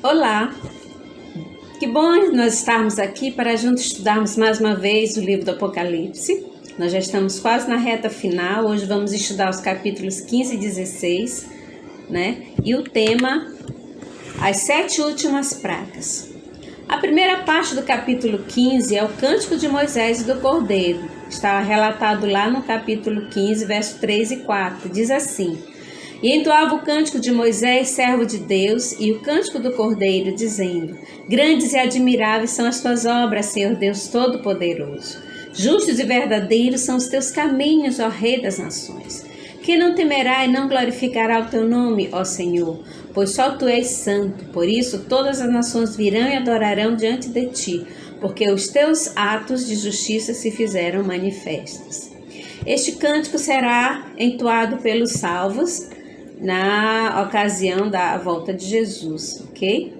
Olá, que bom nós estarmos aqui para juntos estudarmos mais uma vez o livro do Apocalipse. Nós já estamos quase na reta final, hoje vamos estudar os capítulos 15 e 16, né? E o tema, as 7 últimas pragas. A primeira parte do capítulo 15 é o Cântico de Moisés e do Cordeiro. Está relatado lá no capítulo 15, verso 3 e 4. Diz assim: E entoava o cântico de Moisés, servo de Deus, e o cântico do Cordeiro, dizendo: Grandes e admiráveis são as tuas obras, Senhor Deus Todo-Poderoso. Justos e verdadeiros são os teus caminhos, ó Rei das Nações. Quem não temerá e não glorificará o teu nome, ó Senhor? Pois só tu és santo. Por isso todas as nações virão e adorarão diante de ti, porque os teus atos de justiça se fizeram manifestos. Este cântico será entoado pelos salvos na ocasião da volta de Jesus, ok?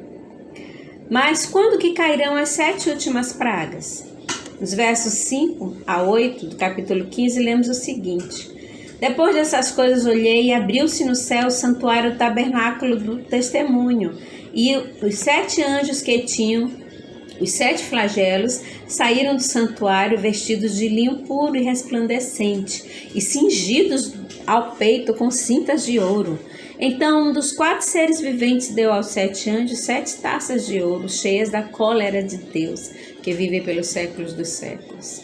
Mas quando que cairão as 7 últimas pragas? Nos versos 5 a 8 do capítulo 15, lemos o seguinte: Depois dessas coisas olhei e abriu-se no céu o santuário, o tabernáculo do testemunho, e os 7 anjos que tinham os 7 flagelos saíram do santuário vestidos de linho puro e resplandecente e cingidos ao peito com cintas de ouro. Então um dos 4 seres viventes deu aos 7 anjos 7 taças de ouro cheias da cólera de Deus, que vive pelos séculos dos séculos.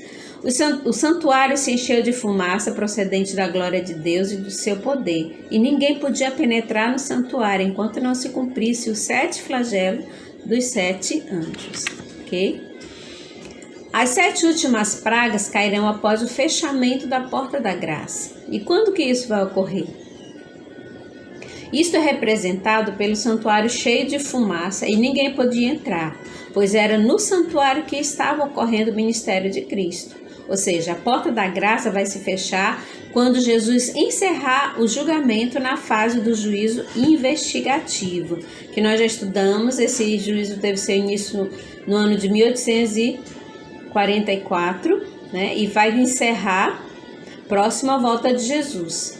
O santuário se encheu de fumaça procedente da glória de Deus e do seu poder, e ninguém podia penetrar no santuário enquanto não se cumprisse os 7 flagelos dos 7 anjos. Ok? As 7 últimas pragas cairão após o fechamento da porta da graça. E quando que isso vai ocorrer? Isto é representado pelo santuário cheio de fumaça e ninguém podia entrar, pois era no santuário que estava ocorrendo o ministério de Cristo. Ou seja, a porta da graça vai se fechar quando Jesus encerrar o julgamento na fase do juízo investigativo, que nós já estudamos. Esse juízo teve seu início no ano de 1844, né? E vai encerrar próximo à volta de Jesus,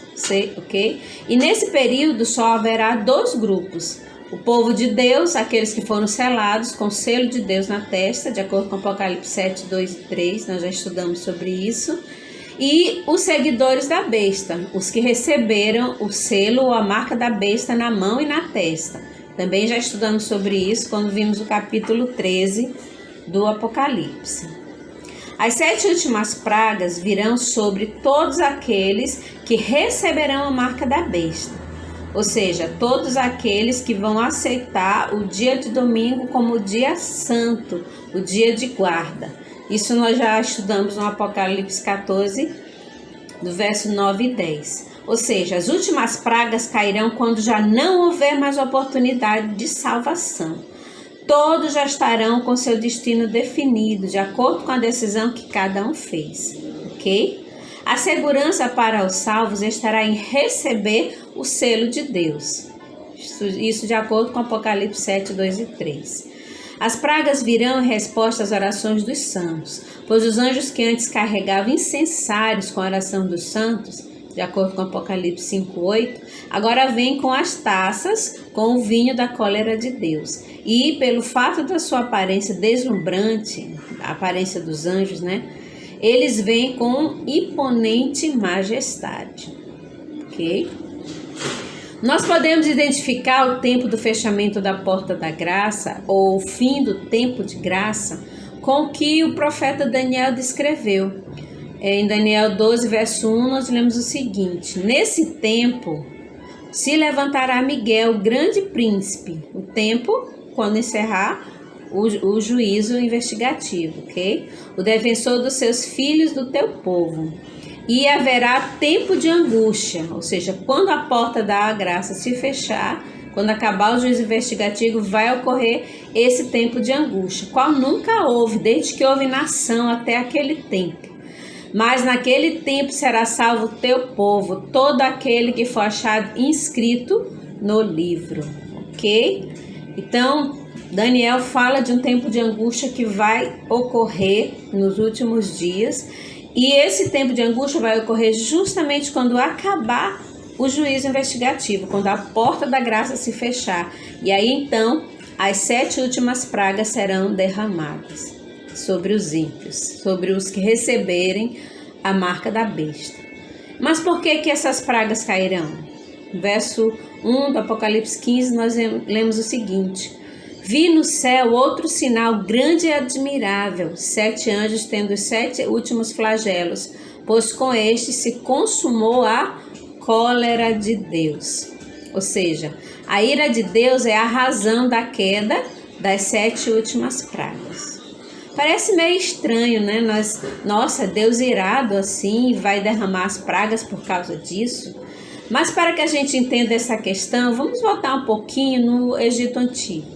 ok? E nesse período só haverá 2 grupos: o povo de Deus, aqueles que foram selados com o selo de Deus na testa, de acordo com Apocalipse 7, 2 e 3, nós já estudamos sobre isso, e os seguidores da besta, os que receberam o selo ou a marca da besta na mão e na testa. Também já estudamos sobre isso quando vimos o capítulo 13 do Apocalipse. As 7 últimas pragas virão sobre todos aqueles que receberão a marca da besta. Ou seja, todos aqueles que vão aceitar o dia de domingo como o dia santo, o dia de guarda. Isso nós já estudamos no Apocalipse 14, do verso 9 e 10. Ou seja, as últimas pragas cairão quando já não houver mais oportunidade de salvação. Todos já estarão com seu destino definido, de acordo com a decisão que cada um fez, ok? A segurança para os salvos estará em receber o selo de Deus. Isso de acordo com Apocalipse 7, 2 e 3. As pragas virão em resposta às orações dos santos, pois os anjos que antes carregavam incensários com a oração dos santos, de acordo com Apocalipse 5, 8, agora vêm com as taças com o vinho da cólera de Deus. E pelo fato da sua aparência deslumbrante, a aparência dos anjos, né? Eles vêm com imponente majestade, ok? Nós podemos identificar o tempo do fechamento da porta da graça, ou o fim do tempo de graça, com o que o profeta Daniel descreveu. Em Daniel 12, verso 1, nós lemos o seguinte: Nesse tempo se levantará Miguel, grande príncipe. O tempo quando encerrar o juízo investigativo, ok? O defensor dos seus filhos do teu povo. E haverá tempo de angústia, ou seja, quando a porta da graça se fechar, quando acabar o juízo investigativo, vai ocorrer esse tempo de angústia, qual nunca houve, desde que houve nação até aquele tempo. Mas naquele tempo será salvo o teu povo, todo aquele que for achado inscrito no livro, ok? Então, Daniel fala de um tempo de angústia que vai ocorrer nos últimos dias, e esse tempo de angústia vai ocorrer justamente quando acabar o juízo investigativo, quando a porta da graça se fechar. E aí então as 7 últimas pragas serão derramadas sobre os ímpios, sobre os que receberem a marca da besta. Mas por que essas pragas cairão? Verso 1 do Apocalipse 15, nós lemos o seguinte: vi no céu outro sinal grande e admirável, 7 anjos tendo os 7 últimos flagelos, pois com este se consumou a cólera de Deus. Ou seja, a ira de Deus é a razão da queda das 7 últimas pragas. Parece meio estranho, né? Nossa, Deus irado assim vai derramar as pragas por causa disso. Mas para que a gente entenda essa questão, vamos voltar um pouquinho no Egito Antigo.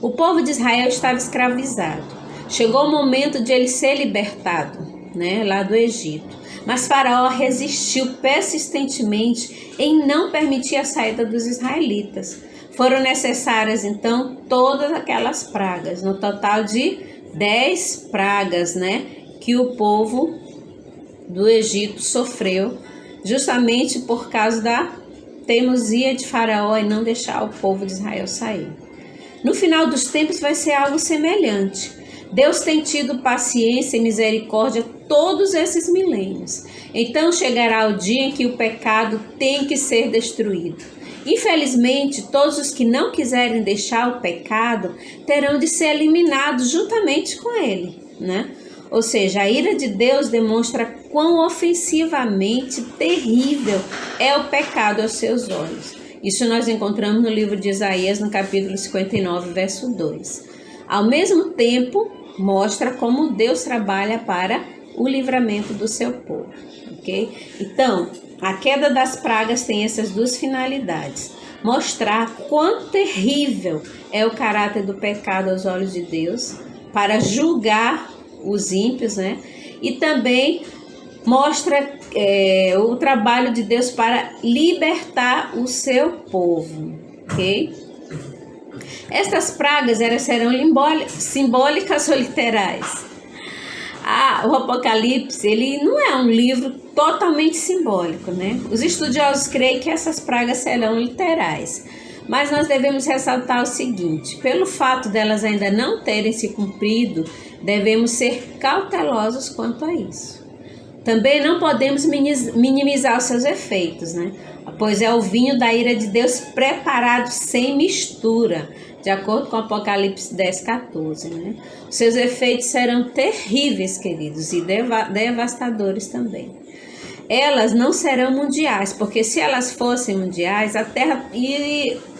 O povo de Israel estava escravizado. Chegou o momento de ele ser libertado, né, lá do Egito. Mas Faraó resistiu persistentemente em não permitir a saída dos israelitas. Foram necessárias, então, todas aquelas pragas, no total de 10 pragas, né, que o povo do Egito sofreu, justamente por causa da teimosia de Faraó em não deixar o povo de Israel sair. No final dos tempos vai ser algo semelhante. Deus tem tido paciência e misericórdia todos esses milênios. Então chegará o dia em que o pecado tem que ser destruído. Infelizmente, todos os que não quiserem deixar o pecado terão de ser eliminados juntamente com ele, né? Ou seja, a ira de Deus demonstra quão ofensivamente terrível é o pecado aos seus olhos. Isso nós encontramos no livro de Isaías, no capítulo 59, verso 2. Ao mesmo tempo, mostra como Deus trabalha para o livramento do seu povo, ok? Então, a queda das pragas tem essas duas finalidades. Mostrar quão terrível é o caráter do pecado aos olhos de Deus, para julgar os ímpios, né? E também mostra o trabalho de Deus para libertar o seu povo, ok? Estas pragas serão simbólicas ou literais? O Apocalipse, ele não é um livro totalmente simbólico, né? Os estudiosos creem que essas pragas serão literais, mas nós devemos ressaltar o seguinte: pelo fato delas ainda não terem se cumprido, devemos ser cautelosos quanto a isso. Também não podemos minimizar os seus efeitos, né? Pois é o vinho da ira de Deus preparado sem mistura, de acordo com Apocalipse 10, 14, né? Os seus efeitos serão terríveis, queridos, e devastadores também. Elas não serão mundiais, porque se elas fossem mundiais, a Terra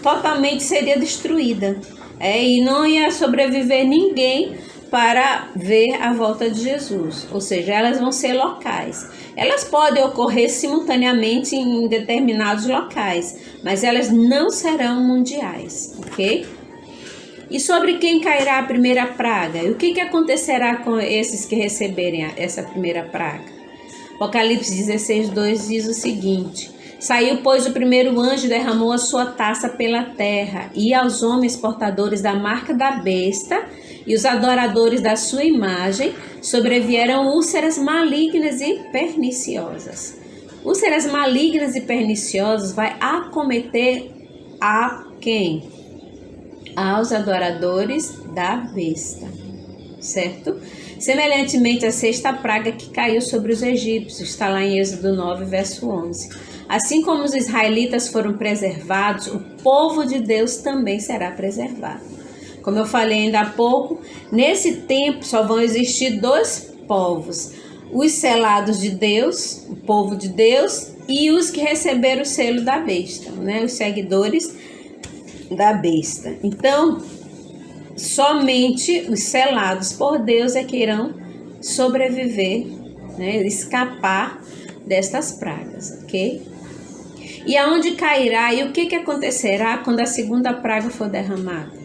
totalmente seria destruída. E não ia sobreviver ninguém para ver a volta de Jesus. Ou seja, elas vão ser locais. Elas podem ocorrer simultaneamente em determinados locais, mas elas não serão mundiais, ok? E sobre quem cairá a primeira praga? E o que acontecerá com esses que receberem essa primeira praga? Apocalipse 16, 2 diz o seguinte: saiu, pois, o primeiro anjo e derramou a sua taça pela terra, e aos homens portadores da marca da besta e os adoradores da sua imagem sobrevieram úlceras malignas e perniciosas. Úlceras malignas e perniciosas vai acometer a quem? Aos adoradores da besta, certo? Semelhantemente à sexta praga que caiu sobre os egípcios, está lá em Êxodo 9, verso 11. Assim como os israelitas foram preservados, o povo de Deus também será preservado. Como eu falei ainda há pouco, nesse tempo só vão existir 2 povos: os selados de Deus, o povo de Deus, e os que receberam o selo da besta, né? Os seguidores da besta. Então, somente os selados por Deus é que irão sobreviver, né? Escapar destas pragas, ok? E aonde cairá e o que acontecerá quando a segunda praga for derramada?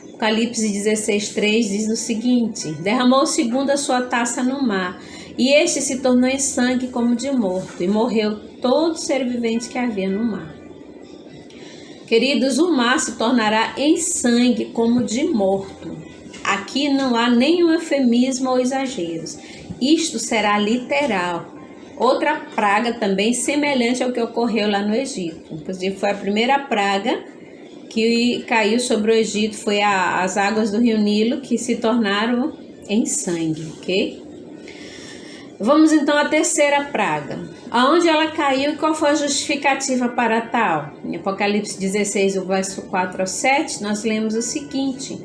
Apocalipse 16, 3 diz o seguinte: derramou o segundo a sua taça no mar, e este se tornou em sangue como de morto, e morreu todo ser vivente que havia no mar. Queridos, o mar se tornará em sangue como de morto. Aqui não há nenhum eufemismo ou exageros. Isto será literal. Outra praga também semelhante ao que ocorreu lá no Egito. Inclusive foi a primeira praga que caiu sobre o Egito foi as águas do rio Nilo, que se tornaram em sangue, ok? Vamos então à terceira praga. Aonde ela caiu e qual foi a justificativa para tal? Em Apocalipse 16, o verso 4 ao 7, nós lemos o seguinte: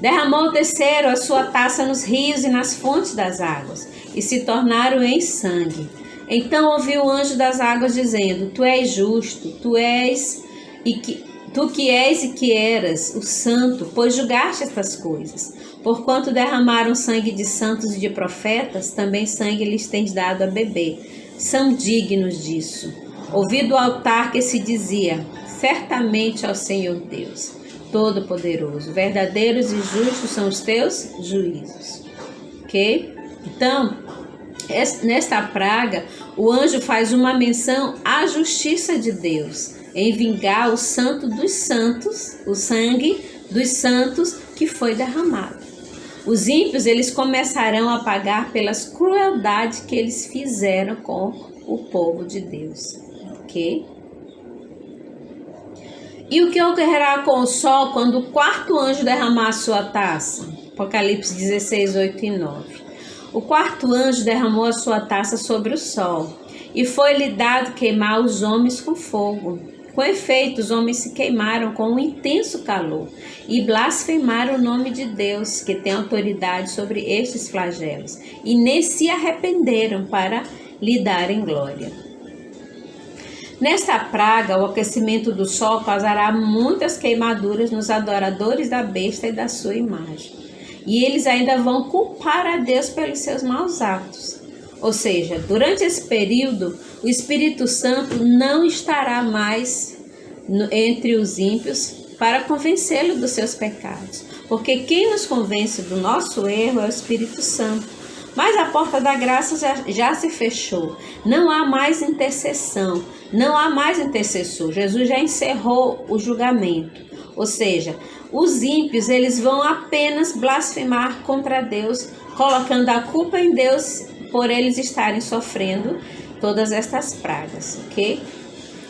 derramou o terceiro a sua taça nos rios e nas fontes das águas, e se tornaram em sangue. Então ouviu o anjo das águas dizendo: tu és justo, tu que és e que eras o santo, pois julgaste estas coisas. Porquanto derramaram sangue de santos e de profetas, também sangue lhes tens dado a beber. São dignos disso. Ouvi do altar que se dizia: certamente ao Senhor Deus Todo-Poderoso, verdadeiros e justos são os teus juízos. Ok? Então, nesta praga, o anjo faz uma menção à justiça de Deus em vingar o santo dos santos, o sangue dos santos que foi derramado. Os ímpios, eles começarão a pagar pelas crueldades que eles fizeram com o povo de Deus. Ok? E o que ocorrerá com o sol quando o quarto anjo derramar a sua taça? Apocalipse 16, 8 e 9. O quarto anjo derramou a sua taça sobre o sol, e foi-lhe dado queimar os homens com fogo. Com efeito, os homens se queimaram com um intenso calor e blasfemaram o nome de Deus, que tem autoridade sobre estes flagelos, e nem se arrependeram para lhe darem glória. Nesta praga, o aquecimento do sol causará muitas queimaduras nos adoradores da besta e da sua imagem. E eles ainda vão culpar a Deus pelos seus maus atos. Ou seja, durante esse período, o Espírito Santo não estará mais entre os ímpios para convencê-lo dos seus pecados. Porque quem nos convence do nosso erro é o Espírito Santo. Mas a porta da graça já se fechou. Não há mais intercessão. Não há mais intercessor. Jesus já encerrou o julgamento. Ou seja, os ímpios, eles vão apenas blasfemar contra Deus, colocando a culpa em Deus por eles estarem sofrendo todas estas pragas, ok?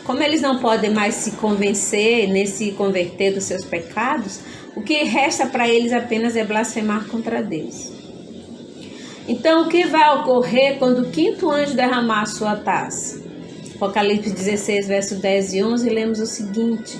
Como eles não podem mais se convencer, nem se converter dos seus pecados, o que resta para eles apenas é blasfemar contra Deus. Então, o que vai ocorrer quando o quinto anjo derramar a sua taça? Apocalipse 16, verso 10 e 11, lemos o seguinte: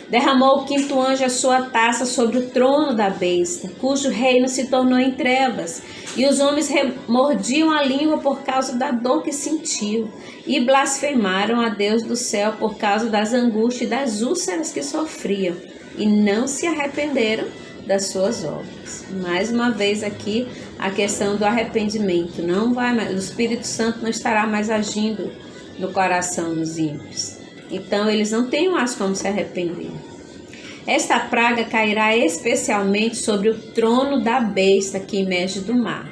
derramou o quinto anjo a sua taça sobre o trono da besta, cujo reino se tornou em trevas, e os homens mordiam a língua por causa da dor que sentiu, e blasfemaram a Deus do céu por causa das angústias e das úlceras que sofriam, e não se arrependeram das suas obras. Mais uma vez aqui a questão do arrependimento. Não vai mais, o Espírito Santo não estará mais agindo no coração dos ímpios. Então eles não têm mais como se arrepender. Esta praga cairá especialmente sobre o trono da besta que emerge do mar.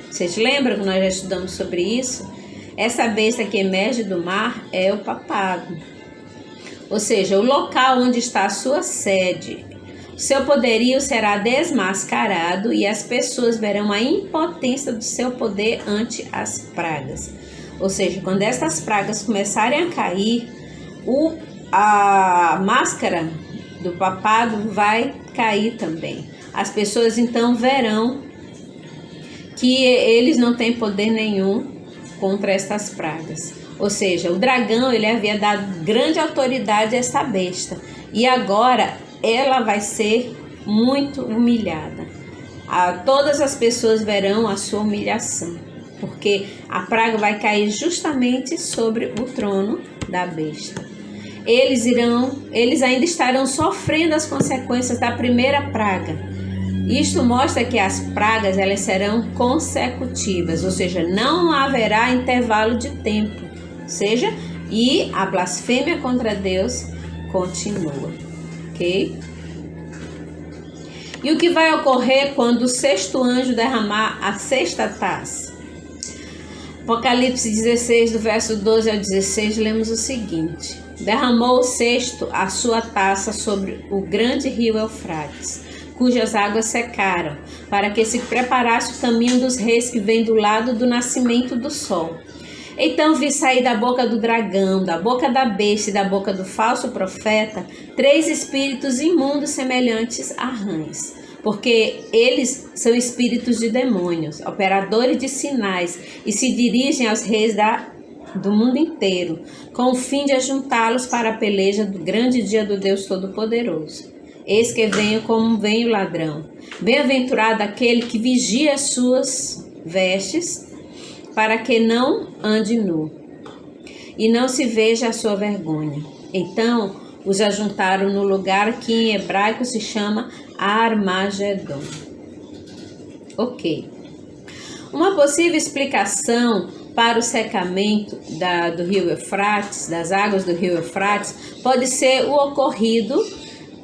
Vocês lembram que nós já estudamos sobre isso? Essa besta que emerge do mar é o papado. Ou seja, o local onde está a sua sede. O seu poderio será desmascarado e as pessoas verão a impotência do seu poder ante as pragas. Ou seja, quando estas pragas começarem a cair, a máscara do papado vai cair também. As pessoas então verão que eles não têm poder nenhum contra estas pragas. Ou seja, o dragão, ele havia dado grande autoridade a essa besta. E agora ela vai ser muito humilhada. Todas as pessoas verão a sua humilhação, porque a praga vai cair justamente sobre o trono da besta. Eles ainda estarão sofrendo as consequências da primeira praga. Isto mostra que as pragas, elas serão consecutivas, ou seja, não haverá intervalo de tempo, e a blasfêmia contra Deus continua, ok? E o que vai ocorrer quando o sexto anjo derramar a sexta taça? Apocalipse 16, do verso 12 ao 16, lemos o seguinte: derramou o sexto a sua taça sobre o grande rio Eufrates, cujas águas secaram, para que se preparasse o caminho dos reis que vem do lado do nascimento do sol. Então vi sair da boca do dragão, da boca da besta e da boca do falso profeta 3 espíritos imundos semelhantes a rãs, porque eles são espíritos de demônios, operadores de sinais, e se dirigem aos reis do mundo inteiro, com o fim de ajuntá-los para a peleja do grande dia do Deus Todo-Poderoso. Eis que venho como vem o ladrão. Bem-aventurado aquele que vigia as suas vestes, para que não ande nu, e não se veja a sua vergonha. Então os ajuntaram no lugar que em hebraico se chama Armagedon. Ok. Uma possível explicação para o secamento do rio Eufrates, das águas do rio Eufrates, pode ser o ocorrido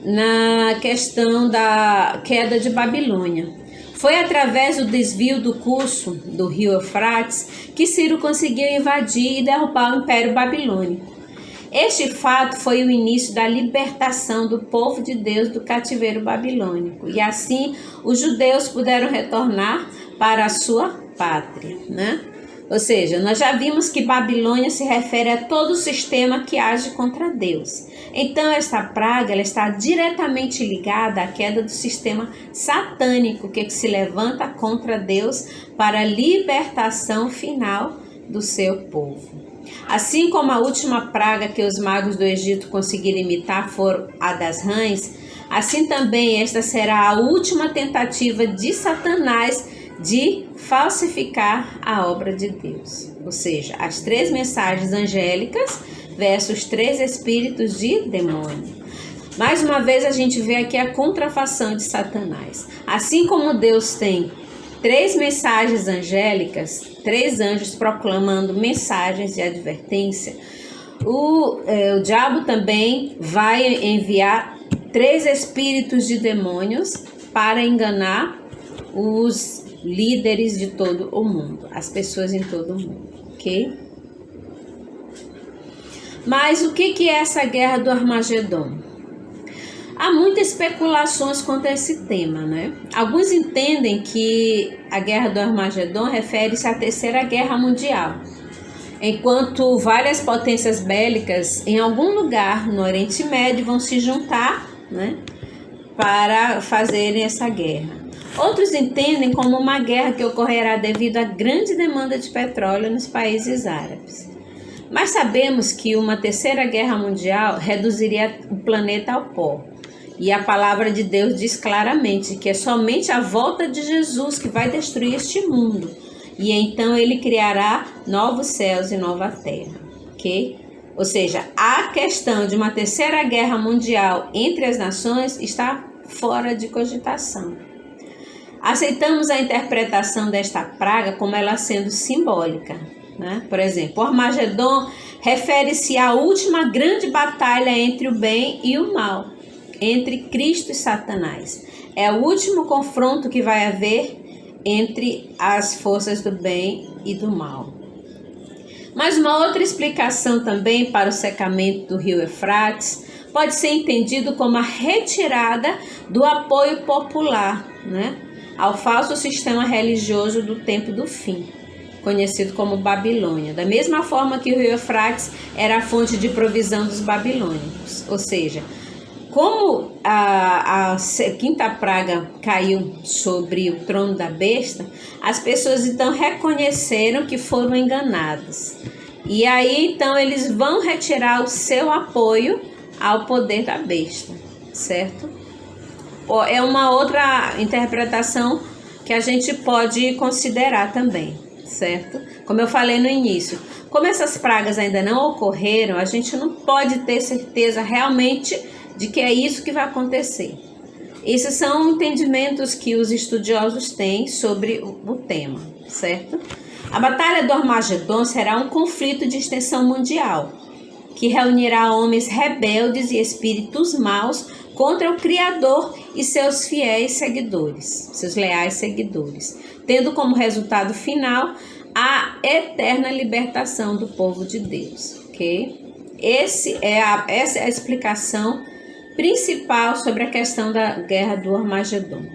na questão da queda de Babilônia. Foi através do desvio do curso do rio Eufrates que Ciro conseguiu invadir e derrubar o Império Babilônico. Este fato foi o início da libertação do povo de Deus do cativeiro babilônico, e assim os judeus puderam retornar para a sua pátria, né? Ou seja, nós já vimos que Babilônia se refere a todo o sistema que age contra Deus. Então, esta praga ela está diretamente ligada à queda do sistema satânico que se levanta contra Deus para a libertação final do seu povo. Assim como a última praga que os magos do Egito conseguiram imitar for a das rãs, assim também esta será a última tentativa de Satanás de falsificar a obra de Deus. Ou seja, as 3 mensagens angélicas versus 3 espíritos de demônio. Mais uma vez a gente vê aqui a contrafação de Satanás. Assim como Deus tem 3 mensagens angélicas, 3 anjos proclamando mensagens de advertência, o diabo também vai enviar 3 espíritos de demônios para enganar os líderes de todo o mundo, as pessoas em todo o mundo, ok? Mas o que é essa guerra do Armagedon? Há muitas especulações quanto a esse tema, né? Alguns entendem que a guerra do Armagedon refere-se à Terceira Guerra Mundial, enquanto várias potências bélicas em algum lugar no Oriente Médio vão se juntar, né, para fazerem essa guerra. Outros entendem como uma guerra que ocorrerá devido à grande demanda de petróleo nos países árabes. Mas sabemos que uma terceira guerra mundial reduziria o planeta ao pó. E a palavra de Deus diz claramente que é somente a volta de Jesus que vai destruir este mundo. E então ele criará novos céus e nova terra, ok? Ou seja, a questão de uma terceira guerra mundial entre as nações está fora de cogitação. Aceitamos a interpretação desta praga como ela sendo simbólica, né? Por exemplo, o Armagedon refere-se à última grande batalha entre o bem e o mal, entre Cristo e Satanás. É o último confronto que vai haver entre as forças do bem e do mal. Mas uma outra explicação também para o secamento do rio Eufrates pode ser entendido como a retirada do apoio popular, né, ao falso sistema religioso do tempo do fim, conhecido como Babilônia, da mesma forma que o rio Eufrates era a fonte de provisão dos babilônicos. Ou seja, como a quinta praga caiu sobre o trono da besta, as pessoas então reconheceram que foram enganadas. E aí então eles vão retirar o seu apoio ao poder da besta, certo? É uma outra interpretação que a gente pode considerar também, certo? Como eu falei no início, como essas pragas ainda não ocorreram, a gente não pode ter certeza realmente de que é isso que vai acontecer. Esses são entendimentos que os estudiosos têm sobre o tema, certo? A Batalha do Armagedon será um conflito de extensão mundial, que reunirá homens rebeldes e espíritos maus contra o Criador e seus fiéis seguidores, seus leais seguidores, tendo como resultado final a eterna libertação do povo de Deus, ok? Essa é a explicação principal sobre a questão da guerra do Armagedon,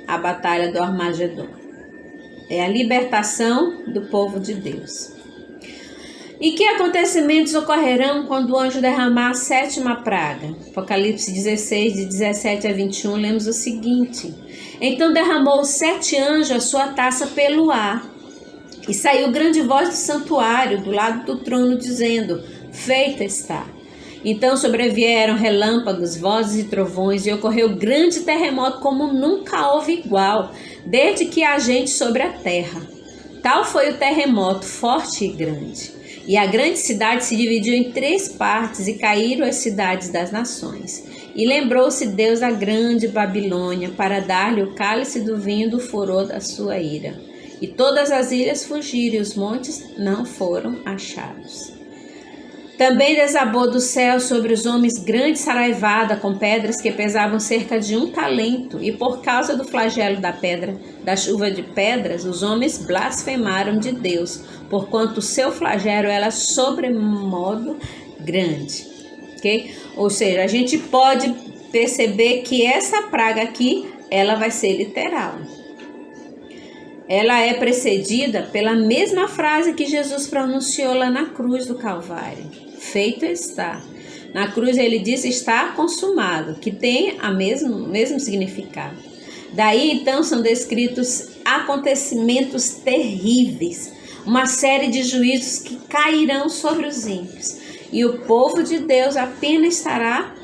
a batalha do Armagedon. É a libertação do povo de Deus. E que acontecimentos ocorrerão quando o anjo derramar a sétima praga? Apocalipse 16, de 17 a 21, lemos o seguinte: Então derramou os 7 anjos a sua taça pelo ar, e saiu grande voz do santuário, do lado do trono, dizendo: Feita está. Então sobrevieram relâmpagos, vozes e trovões, e ocorreu grande terremoto como nunca houve igual, desde que há gente sobre a terra. Tal foi o terremoto, forte e grande. E a grande cidade se dividiu em 3 partes, e caíram as cidades das nações. E lembrou-se Deus da grande Babilônia, para dar-lhe o cálice do vinho do furor da sua ira. E todas as ilhas fugiram, e os montes não foram achados. Também desabou do céu sobre os homens grande saraivada com pedras que pesavam cerca de 1 talento, e por causa do flagelo da chuva de pedras, os homens blasfemaram de Deus, porquanto o seu flagelo era sobremodo grande. Okay? Ou seja, a gente pode perceber que essa praga aqui, ela vai ser literal. Ela é precedida pela mesma frase que Jesus pronunciou lá na cruz do Calvário. Feito está. Na cruz ele diz: está consumado, que tem o mesmo significado. Daí então são descritos acontecimentos terríveis, uma série de juízos que cairão sobre os ímpios. E o povo de Deus apenas estará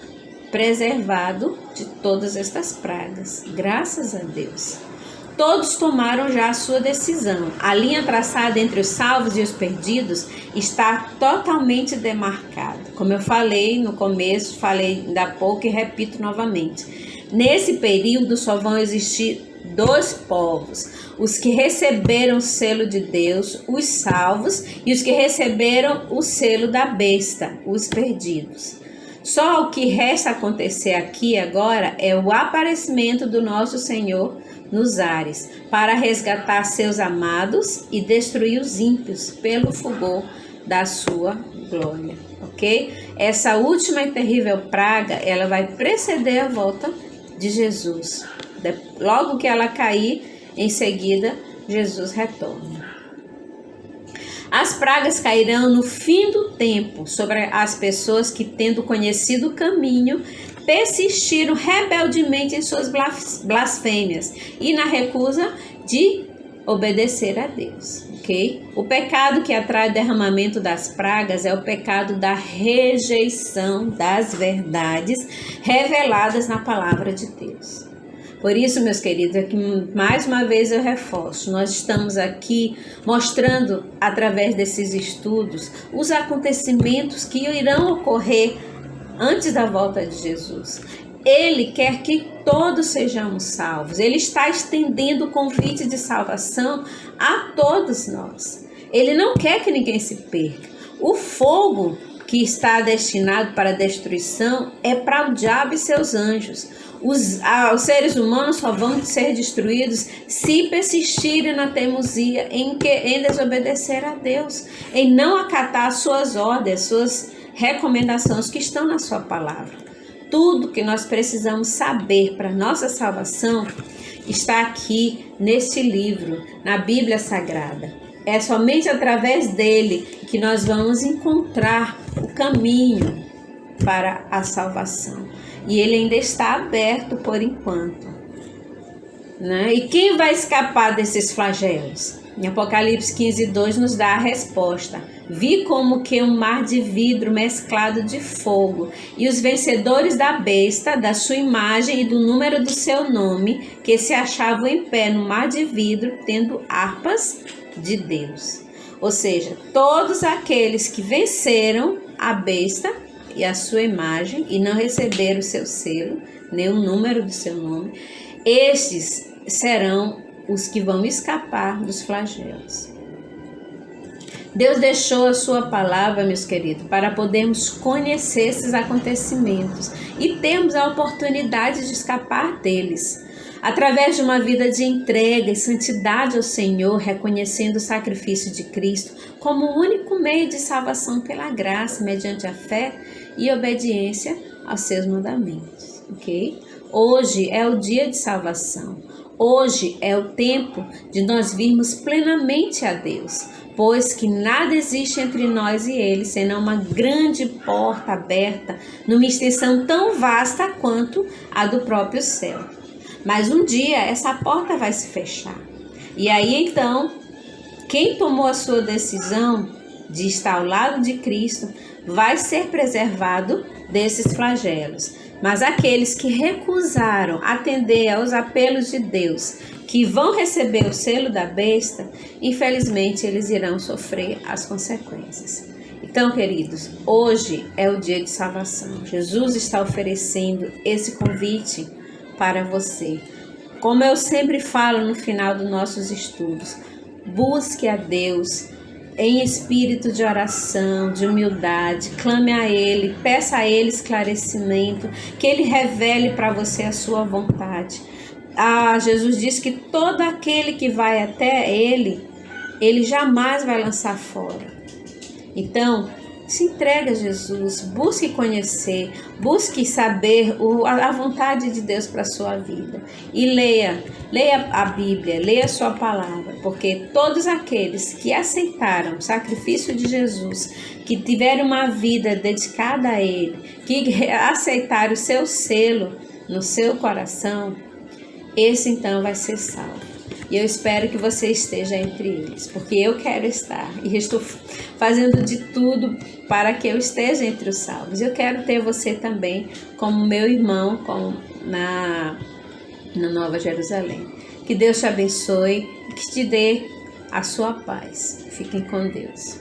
preservado de todas estas pragas. Graças a Deus. Todos tomaram já a sua decisão. A linha traçada entre os salvos e os perdidos está totalmente demarcada. Como eu falei no começo, falei ainda há pouco e repito novamente. Nesse período só vão existir 2 povos: os que receberam o selo de Deus, os salvos, e os que receberam o selo da besta, os perdidos. Só o que resta acontecer aqui agora é o aparecimento do nosso Senhor nos ares, para resgatar seus amados e destruir os ímpios pelo fulgor da sua glória, ok? Essa última e terrível praga, ela vai preceder a volta de Jesus. Logo que ela cair, em seguida, Jesus retorna. As pragas cairão no fim do tempo sobre as pessoas que, tendo conhecido o caminho, persistiram rebeldemente em suas blasfêmias e na recusa de obedecer a Deus, ok? O pecado que atrai o derramamento das pragas é o pecado da rejeição das verdades reveladas na palavra de Deus. Por isso, meus queridos, aqui mais uma vez eu reforço, nós estamos aqui mostrando, através desses estudos, os acontecimentos que irão ocorrer antes da volta de Jesus. Ele quer que todos sejamos salvos. Ele está estendendo o convite de salvação a todos nós. Ele não quer que ninguém se perca. O fogo que está destinado para a destruição é para o diabo e seus anjos. Os seres humanos só vão ser destruídos se persistirem na teimosia em desobedecer a Deus, em não acatar suas ordens, suas recomendações que estão na sua palavra. Tudo que nós precisamos saber para nossa salvação está aqui neste livro, na Bíblia Sagrada. É somente através dele que nós vamos encontrar o caminho para a salvação. E ele ainda está aberto por enquanto, né? E quem vai escapar desses flagelos? Em Apocalipse 15:2 nos dá a resposta. Vi como que um mar de vidro mesclado de fogo, e os vencedores da besta, da sua imagem e do número do seu nome, que se achavam em pé no mar de vidro, tendo harpas de Deus. Ou seja, todos aqueles que venceram a besta e a sua imagem e não receberam o seu selo, nem o número do seu nome, estes serão os que vão escapar dos flagelos. Deus deixou a sua palavra, meus queridos, para podermos conhecer esses acontecimentos e termos a oportunidade de escapar deles. Através de uma vida de entrega e santidade ao Senhor, reconhecendo o sacrifício de Cristo como o único meio de salvação pela graça, mediante a fé e obediência aos seus mandamentos, ok? Hoje é o dia de salvação. Hoje é o tempo de nós virmos plenamente a Deus, pois que nada existe entre nós e Ele, senão uma grande porta aberta, numa extensão tão vasta quanto a do próprio céu. Mas um dia essa porta vai se fechar. E aí então, quem tomou a sua decisão de estar ao lado de Cristo vai ser preservado desses flagelos. Mas aqueles que recusaram atender aos apelos de Deus, que vão receber o selo da besta, infelizmente eles irão sofrer as consequências. Então, queridos, hoje é o dia de salvação. Jesus está oferecendo esse convite para você. Como eu sempre falo no final dos nossos estudos, busque a Deus em espírito de oração, de humildade, clame a Ele, peça a Ele esclarecimento, que Ele revele para você a sua vontade. Jesus diz que todo aquele que vai até Ele, Ele jamais vai lançar fora. Então, se entregue a Jesus, busque conhecer, busque saber a vontade de Deus para a sua vida. E leia a Bíblia, leia a sua palavra, porque todos aqueles que aceitaram o sacrifício de Jesus, que tiveram uma vida dedicada a Ele, que aceitaram o seu selo no seu coração, esse então vai ser salvo. E eu espero que você esteja entre eles, porque eu quero estar e estou fazendo de tudo para que eu esteja entre os salvos. Eu quero ter você também como meu irmão na Nova Jerusalém. Que Deus te abençoe e que te dê a sua paz. Fiquem com Deus.